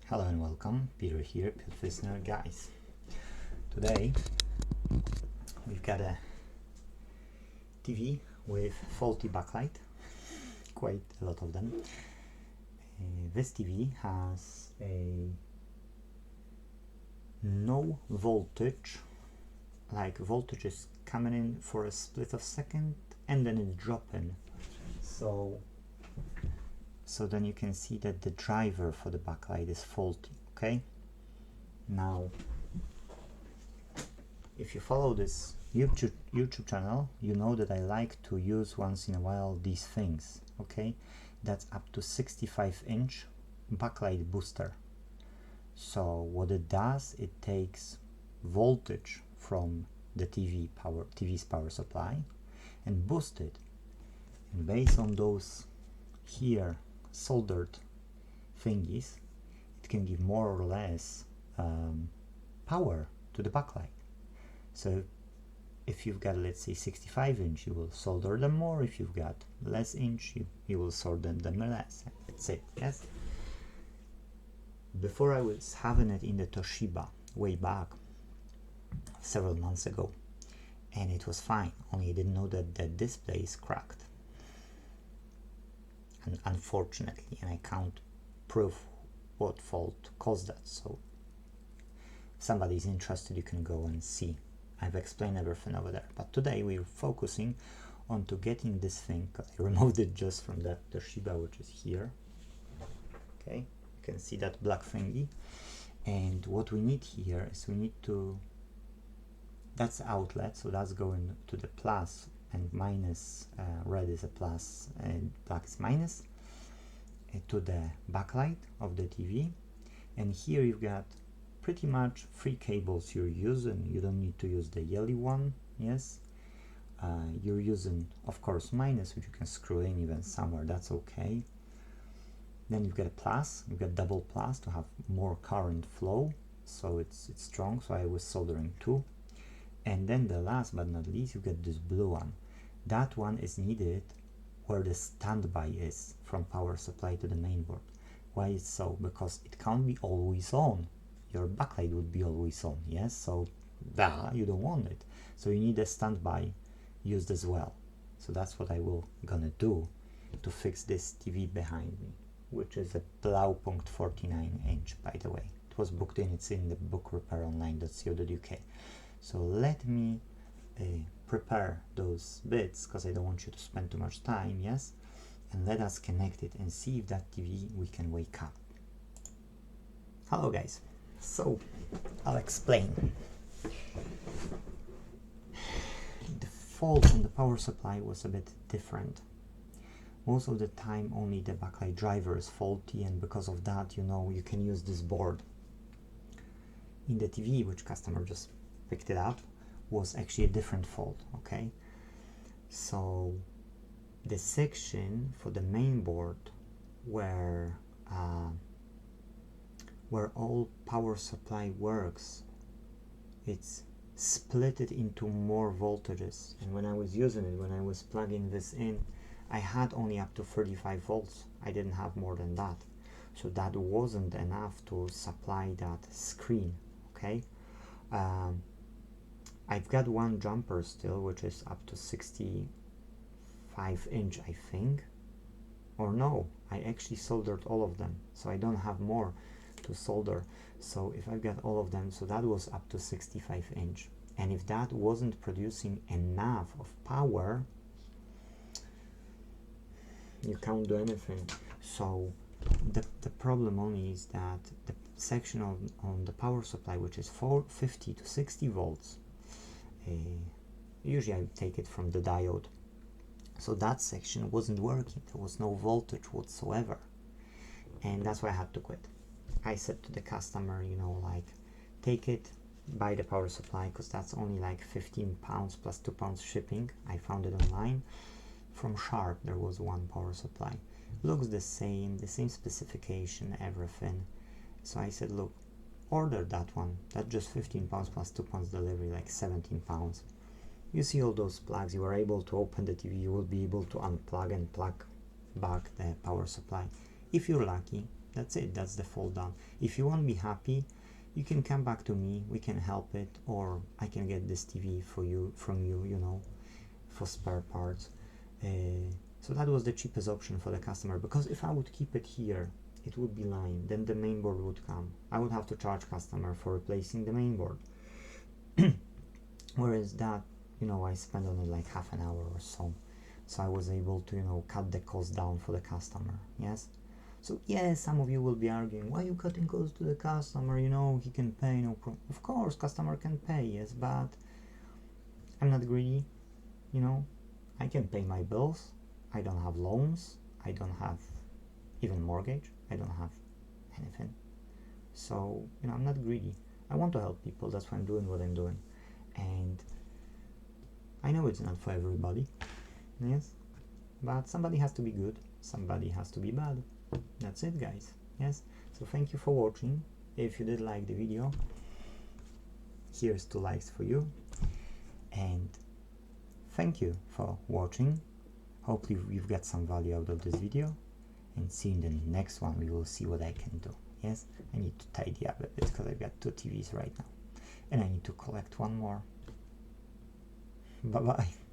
Hello and welcome, Peter here, Pet Listener guys. Today we've got a TV with faulty backlight, quite a lot of them. This TV has a no voltage, like voltage is coming in for a split of second and then it's dropping. So then you can see that the driver for the backlight is faulty, okay? Now, if you follow this YouTube channel, you know that I like to use once in a while these things, okay? That's up to 65-inch backlight booster. So what it does, it takes voltage from the TV's power supply and boosts it. And based on those here soldered thingies, it can give more or less power to the backlight. So if you've got, let's say, 65-inch, you will solder them more. If you've got less inch, you will solder them less. That's it, yes? Before I was having it in the Toshiba way back several months ago, and it was fine, only I didn't know that the display is cracked. And unfortunately, and I can't prove what fault caused that, so if somebody's interested, you can go and see. I've explained everything over there, but today we're focusing on to getting this thing, because I removed it just from that Toshiba, which is here. Okay, you can see that black thingy, and what we need here is we need to, that's the outlet, so that's going to the plus and minus. Red is a plus and black is minus, to the backlight of the TV. And here you've got pretty much 3 cables you're using. You don't need to use the yellow one, yes. You're using, of course, minus, which you can screw in even somewhere, that's okay. Then you've got a plus, you've got double plus to have more current flow, so it's strong, so I was soldering 2. And then the last but not least, you get this blue one. That one is needed where the standby is from power supply to the main board. Why is so? Because it can't be always on. Your backlight would be always on, yes? So you don't want it. So you need a standby used as well. So that's what I will gonna do to fix this TV behind me, which is a Blaupunkt 49-inch, by the way. It was booked in, it's in the book repaironline.co.uk. So let me prepare those bits, because I don't want you to spend too much time, yes? And let us connect it and see if that TV we can wake up. Hello guys, so I'll explain. The fault on the power supply was a bit different. Most of the time only the backlight driver is faulty, and because of that, you know, you can use this board. In the TV, which customer just picked it up, was actually a different fault, okay? So the section for the main board where all power supply works, it's split it into more voltages, and when I was using it, when I was plugging this in, I had only up to 35 volts. I didn't have more than that, so that wasn't enough to supply that screen, okay? I've got one jumper still, which is up to 65-inch, I think. Or no, I actually soldered all of them, so I don't have more to solder. So if I've got all of them, so that was up to 65-inch. And if that wasn't producing enough of power, you can't do anything. So the problem only is that the section on the power supply, which is 50 to 60 volts, usually I take it from the diode, so that section wasn't working. There was no voltage whatsoever, and that's why I had to quit. I said to the customer, you know, like, take it, buy the power supply, because that's only like 15 pounds plus 2 pounds shipping. I found it online from Sharp. There was one power supply, looks the same specification, everything. So I said, look, order that one. That's just 15 pounds plus 2 pounds delivery, like 17 pounds. You see all those plugs, you are able to open the TV, you will be able to unplug and plug back the power supply. If you're lucky, That's it, that's the fault done. If you won't be happy, you can come back to me, we can help it, or I can get this TV for you, from you, you know, for spare parts. So that was the cheapest option for the customer, because if I would keep it here, it would be lying, then the main board would come. I would have to charge customer for replacing the main board. Whereas that, you know, I spent on it like half an hour or so. So I was able to, you know, cut the cost down for the customer, yes? So yes, some of you will be arguing, why are you cutting costs to the customer, you know, he can pay, no problem. Of course, customer can pay, yes, but I'm not greedy, you know, I can pay my bills, I don't have loans, I don't have even mortgage, I don't have anything. So, you know, I'm not greedy. I want to help people, that's why I'm doing what I'm doing. And I know it's not for everybody, yes, but somebody has to be good, somebody has to be bad. That's it, guys. Yes, so thank you for watching. If you did like the video, here's 2 likes for you, and thank you for watching. Hopefully you've got some value out of this video, and see you in the next one. We will see what I can do. Yes, I need to tidy up a bit because I've got 2 TVs right now, and I need to collect one more. Bye bye.